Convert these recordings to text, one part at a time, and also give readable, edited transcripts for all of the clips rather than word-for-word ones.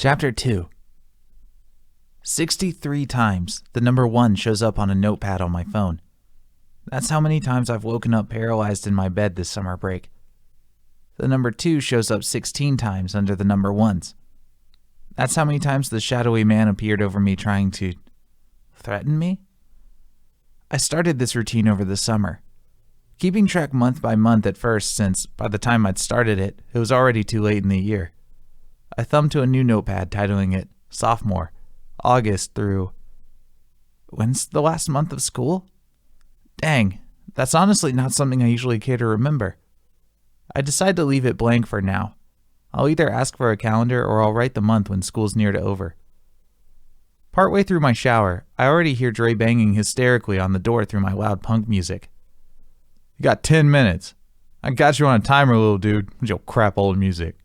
Chapter 2. 63 times the number 1 shows up on a notepad on my phone. That's how many times I've woken up paralyzed in my bed this summer break. The number 2 shows up 16 times under the number 1s. That's how many times the shadowy man appeared over me trying to threaten me? I started this routine over the summer, keeping track month by month at first, since by the time I'd started it was already too late in the year. I thumbed to a new notepad titling it Sophomore, August through... When's the last month of school? Dang, that's honestly not something I usually care to remember. I decide to leave it blank for now. I'll either ask for a calendar or I'll write the month when school's near to over. Partway through my shower, I already hear Dre banging hysterically on the door through my loud punk music. You got 10 minutes. I got you on a timer, little dude, with your crap old music.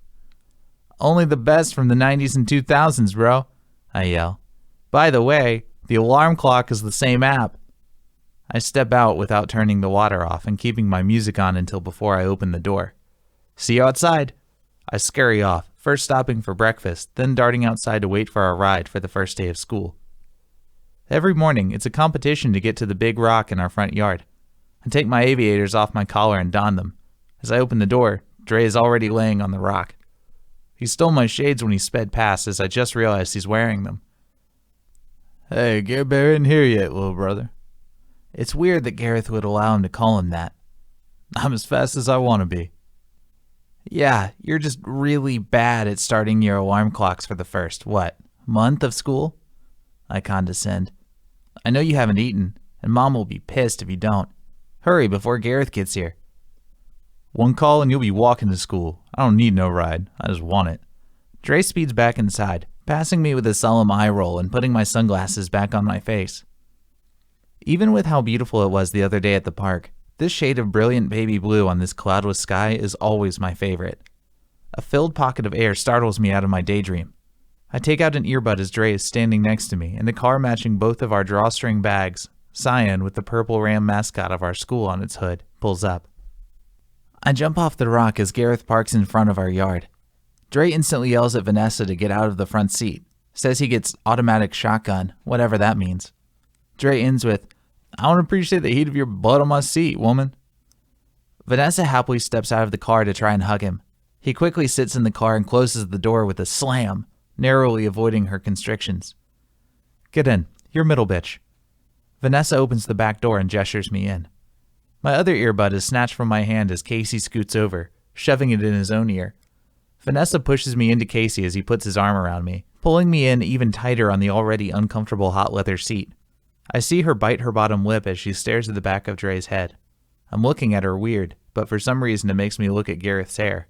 Only the best from the 90s and 2000s, bro, I yell. By the way, the alarm clock is the same app. I step out without turning the water off and keeping my music on until before I open the door. See you outside. I scurry off, first stopping for breakfast, then darting outside to wait for our ride for the first day of school. Every morning, it's a competition to get to the big rock in our front yard. I take my aviators off my collar and don them. As I open the door, Dre is already laying on the rock. He stole my shades when he sped past, as I just realized he's wearing them. Hey, Gareth isn't here yet, little brother. It's weird that Gareth would allow him to call him that. I'm as fast as I want to be. Yeah, you're just really bad at starting your alarm clocks for the first, month of school? I condescend. I know you haven't eaten, and Mom will be pissed if you don't. Hurry before Gareth gets here. One call and you'll be walking to school. I don't need no ride. I just want it. Dre speeds back inside, passing me with a solemn eye roll and putting my sunglasses back on my face. Even with how beautiful it was the other day at the park, this shade of brilliant baby blue on this cloudless sky is always my favorite. A filled pocket of air startles me out of my daydream. I take out an earbud as Dre is standing next to me, and a car matching both of our drawstring bags, cyan with the purple Ram mascot of our school on its hood, pulls up. I jump off the rock as Gareth parks in front of our yard. Dre instantly yells at Vanessa to get out of the front seat, says he gets automatic shotgun, whatever that means. Dre ends with, I don't appreciate the heat of your butt on my seat, woman. Vanessa happily steps out of the car to try and hug him. He quickly sits in the car and closes the door with a slam, narrowly avoiding her constrictions. Get in, you're middle bitch. Vanessa opens the back door and gestures me in. My other earbud is snatched from my hand as Casey scoots over, shoving it in his own ear. Vanessa pushes me into Casey as he puts his arm around me, pulling me in even tighter on the already uncomfortable hot leather seat. I see her bite her bottom lip as she stares at the back of Dre's head. I'm looking at her weird, but for some reason it makes me look at Gareth's hair.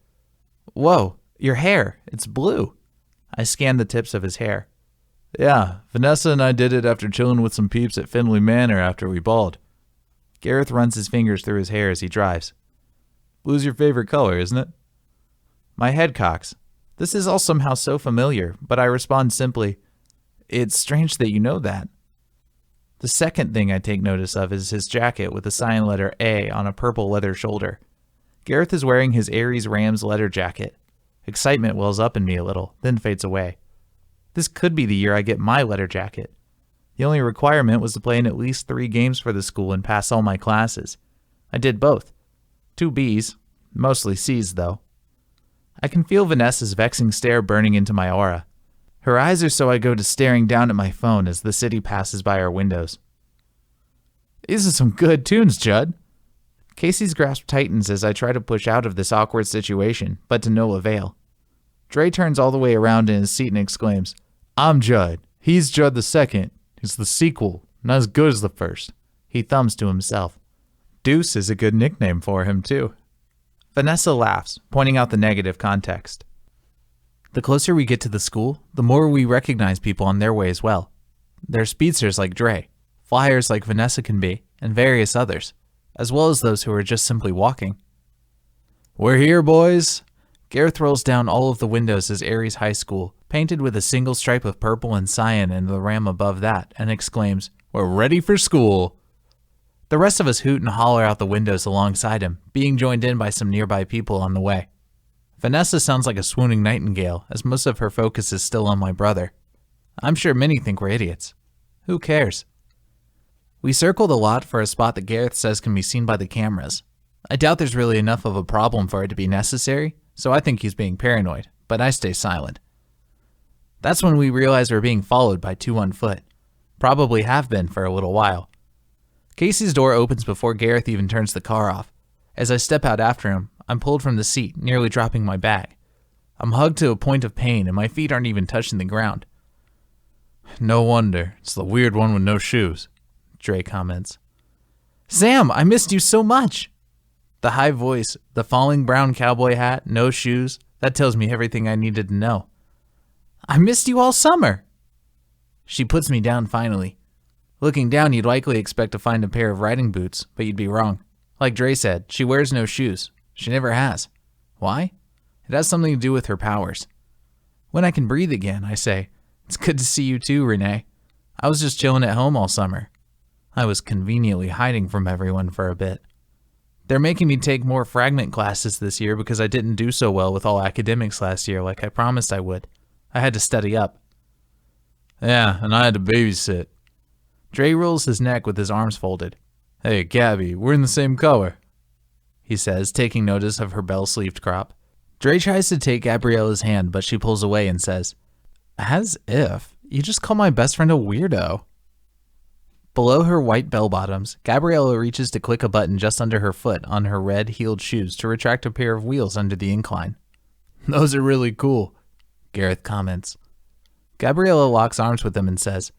Whoa, your hair, it's blue. I scan the tips of his hair. Yeah, Vanessa and I did it after chilling with some peeps at Finley Manor after we balled. Gareth runs his fingers through his hair as he drives. Blue's your favorite color, isn't it? My head cocks. This is all somehow so familiar, but I respond simply, It's strange that you know that. The second thing I take notice of is his jacket with the sign letter A on a purple leather shoulder. Gareth is wearing his Aries Rams leather jacket. Excitement wells up in me a little, then fades away. This could be the year I get my leather jacket. The only requirement was to play in at least 3 games for the school and pass all my classes. I did both. 2 Bs, mostly Cs though. I can feel Vanessa's vexing stare burning into my aura. Her eyes are so I go to staring down at my phone as the city passes by our windows. These are some good tunes, Judd. Casey's grasp tightens as I try to push out of this awkward situation, but to no avail. Dre turns all the way around in his seat and exclaims, I'm Judd. He's Judd the second. It's the sequel, not as good as the first. He thumbs to himself. Deuce is a good nickname for him, too. Vanessa laughs, pointing out the negative context. The closer we get to the school, the more we recognize people on their way as well. They're speedsters like Dre, flyers like Vanessa can be, and various others, as well as those who are just simply walking. We're here, boys. Gareth rolls down all of the windows as Aries High School, painted with a single stripe of purple and cyan and the ram above that, and exclaims, We're ready for school. The rest of us hoot and holler out the windows alongside him, being joined in by some nearby people on the way. Vanessa sounds like a swooning nightingale, as most of her focus is still on my brother. I'm sure many think we're idiots. Who cares? We circled a lot for a spot that Gareth says can be seen by the cameras. I doubt there's really enough of a problem for it to be necessary, so I think he's being paranoid, but I stay silent. That's when we realize we're being followed by two on foot. Probably have been for a little while. Casey's door opens before Gareth even turns the car off. As I step out after him, I'm pulled from the seat, nearly dropping my bag. I'm hugged to a point of pain and my feet aren't even touching the ground. No wonder, it's the weird one with no shoes, Dre comments. Sam, I missed you so much. The high voice, the falling brown cowboy hat, no shoes, that tells me everything I needed to know. I missed you all summer. She puts me down finally. Looking down, you'd likely expect to find a pair of riding boots, but you'd be wrong. Like Dre said, she wears no shoes. She never has. Why? It has something to do with her powers. When I can breathe again, I say, it's good to see you too, Renee. I was just chilling at home all summer. I was conveniently hiding from everyone for a bit. They're making me take more fragment classes this year because I didn't do so well with all academics last year like I promised I would. I had to study up. Yeah, and I had to babysit. Dre rolls his neck with his arms folded. Hey, Gabby, we're in the same color, he says, taking notice of her bell-sleeved crop. Dre tries to take Gabriella's hand, but she pulls away and says, as if. You just call my best friend a weirdo. Below her white bell-bottoms, Gabriella reaches to click a button just under her foot on her red-heeled shoes to retract a pair of wheels under the incline. Those are really cool, Gareth comments. Gabriella locks arms with him and says,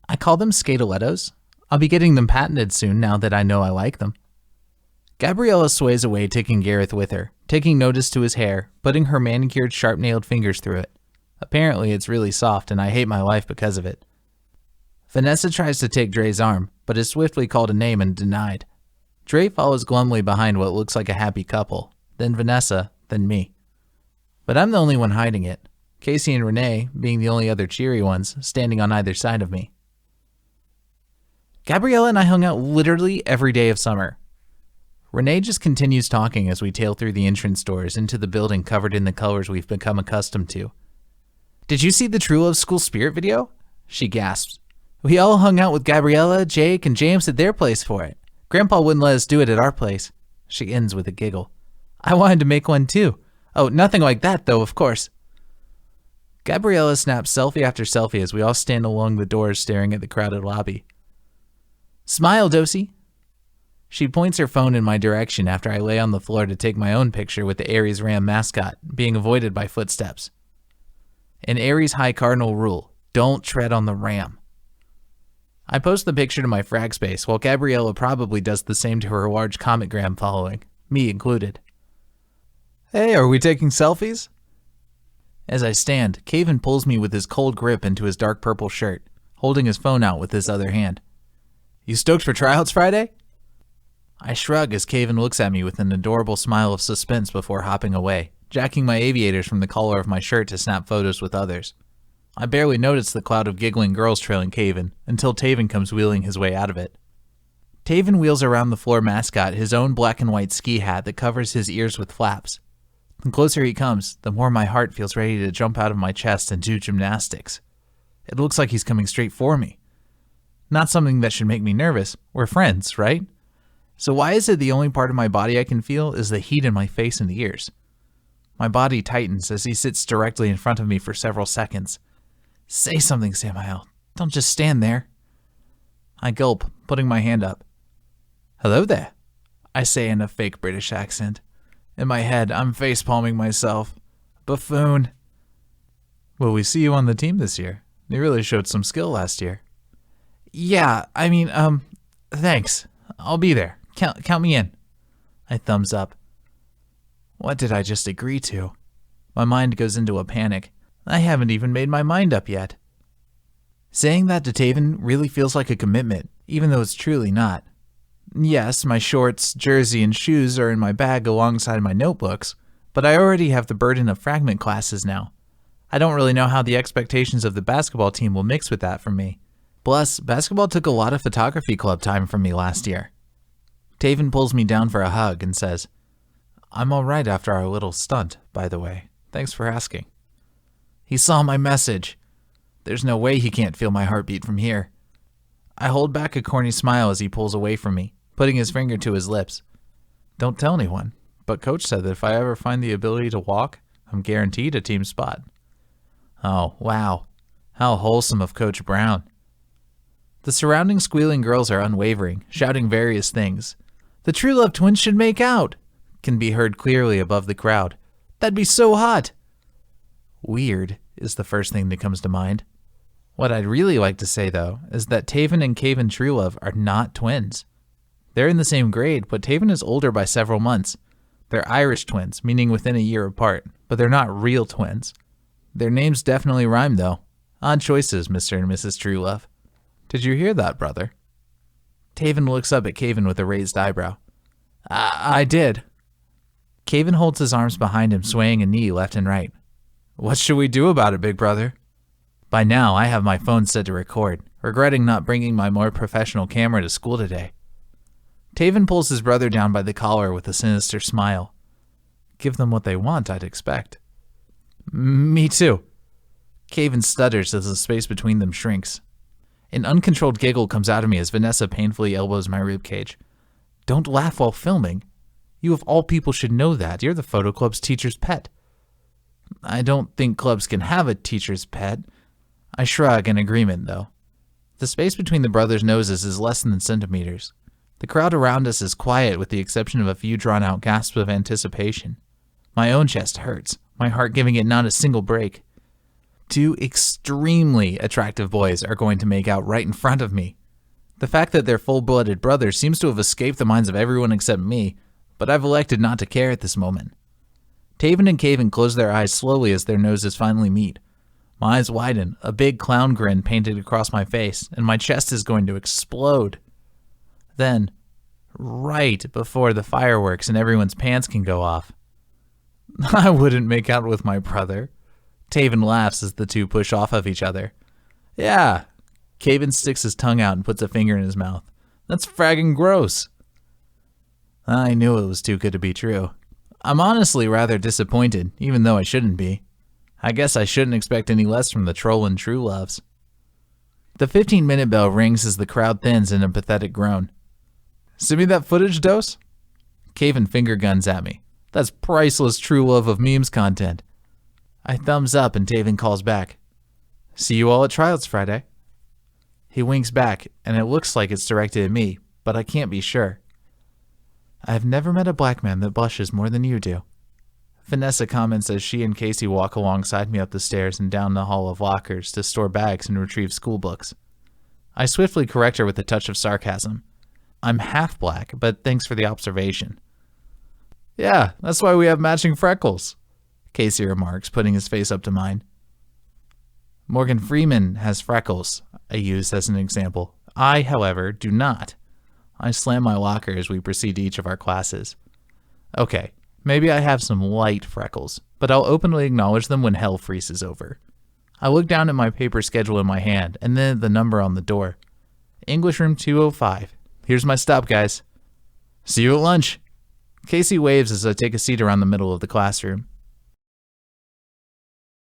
I call them skatelettos. I'll be getting them patented soon now that I know I like them. Gabriella sways away, taking Gareth with her, taking notice to his hair, putting her manicured, sharp-nailed fingers through it. Apparently it's really soft and I hate my life because of it. Vanessa tries to take Dre's arm, but is swiftly called a name and denied. Dre follows glumly behind what looks like a happy couple, then Vanessa, then me. But I'm the only one hiding it, Casey and Renee being the only other cheery ones, standing on either side of me. Gabriella and I hung out literally every day of summer. Renee just continues talking as we tail through the entrance doors into the building covered in the colors we've become accustomed to. Did you see the True Love School Spirit video? She gasps. We all hung out with Gabriella, Jake, and James at their place for it. Grandpa wouldn't let us do it at our place. She ends with a giggle. I wanted to make one too. Oh, nothing like that though, of course. Gabriella snaps selfie after selfie as we all stand along the doors staring at the crowded lobby. Smile, Dosey. She points her phone in my direction after I lay on the floor to take my own picture with the Aries Ram mascot, being avoided by footsteps. An Aries High Cardinal rule, don't tread on the ram. I post the picture to my frag space, while Gabriella probably does the same to her large Cometgram following, me included. Hey, are we taking selfies? As I stand, Caven pulls me with his cold grip into his dark purple shirt, holding his phone out with his other hand. You stoked for tryouts Friday? I shrug as Caven looks at me with an adorable smile of suspense before hopping away, jacking my aviators from the collar of my shirt to snap photos with others. I barely notice the cloud of giggling girls trailing Caven until Taven comes wheeling his way out of it. Taven wheels around the floor mascot his own black and white ski hat that covers his ears with flaps. The closer he comes, the more my heart feels ready to jump out of my chest and do gymnastics. It looks like he's coming straight for me. Not something that should make me nervous. We're friends, right? So why is it the only part of my body I can feel is the heat in my face and ears? My body tightens as he sits directly in front of me for several seconds. Say something, Samael. Don't just stand there. I gulp, putting my hand up. Hello there, I say in a fake British accent. In my head, I'm face-palming myself. Buffoon. Will we see you on the team this year? You really showed some skill last year. Yeah, thanks. I'll be there. Count me in. I thumbs up. What did I just agree to? My mind goes into a panic. I haven't even made my mind up yet. Saying that to Taven really feels like a commitment, even though it's truly not. Yes, my shorts, jersey, and shoes are in my bag alongside my notebooks, but I already have the burden of fragment classes now. I don't really know how the expectations of the basketball team will mix with that for me. Plus, basketball took a lot of photography club time from me last year. Taven pulls me down for a hug and says, I'm all right after our little stunt, by the way. Thanks for asking. He saw my message. There's no way he can't feel my heartbeat from here. I hold back a corny smile as he pulls away from me, putting his finger to his lips. Don't tell anyone, but Coach said that if I ever find the ability to walk, I'm guaranteed a team spot. Oh, wow. How wholesome of Coach Brown. The surrounding squealing girls are unwavering, shouting various things. The True Love twins should make out, can be heard clearly above the crowd. That'd be so hot. Weird is the first thing that comes to mind. What I'd really like to say, though, is that Taven and Caven Truelove are not twins. They're in the same grade, but Taven is older by several months. They're Irish twins, meaning within a year apart, but they're not real twins. Their names definitely rhyme, though. Odd choices, Mr. and Mrs. Truelove. Did you hear that, brother? Taven looks up at Caven with a raised eyebrow. I did. Caven holds his arms behind him, swaying a knee left and right. What should we do about it, big brother? By now, I have my phone set to record, regretting not bringing my more professional camera to school today. Taven pulls his brother down by the collar with a sinister smile. Give them what they want, I'd expect. Me too. Caven stutters as the space between them shrinks. An uncontrolled giggle comes out of me as Vanessa painfully elbows my ribcage. Don't laugh while filming. You of all people should know that. You're the photo club's teacher's pet. I don't think clubs can have a teacher's pet. I shrug in agreement, though. The space between the brothers' noses is less than centimeters. The crowd around us is quiet with the exception of a few drawn-out gasps of anticipation. My own chest hurts, my heart giving it not a single break. Two extremely attractive boys are going to make out right in front of me. The fact that they're full-blooded brothers seems to have escaped the minds of everyone except me, but I've elected not to care at this moment. Taven and Caven close their eyes slowly as their noses finally meet. My eyes widen, a big clown grin painted across my face, and my chest is going to explode. Then, right before the fireworks and everyone's pants can go off. I wouldn't make out with my brother. Taven laughs as the two push off of each other. Yeah. Caven sticks his tongue out and puts a finger in his mouth. That's fragging gross. I knew it was too good to be true. I'm honestly rather disappointed, even though I shouldn't be. I guess I shouldn't expect any less from the troll and true loves. The 15-minute bell rings as the crowd thins in a pathetic groan. Send me that footage, Dose? Caven finger guns at me. That's priceless true love of memes content. I thumbs up and Taven calls back. See you all at Tryouts Friday. He winks back, and it looks like it's directed at me, but I can't be sure. I have never met a black man that blushes more than you do. Vanessa comments as she and Casey walk alongside me up the stairs and down the hall of lockers to store bags and retrieve school books. I swiftly correct her with a touch of sarcasm. I'm half black, but thanks for the observation. Yeah, that's why we have matching freckles, Casey remarks, putting his face up to mine. Morgan Freeman has freckles, I use as an example. I, however, do not. I slam my locker as we proceed to each of our classes. Okay, maybe I have some light freckles, but I'll openly acknowledge them when hell freezes over. I look down at my paper schedule in my hand, and then at the number on the door. English room 205. Here's my stop, guys. See you at lunch. Casey waves as I take a seat around the middle of the classroom.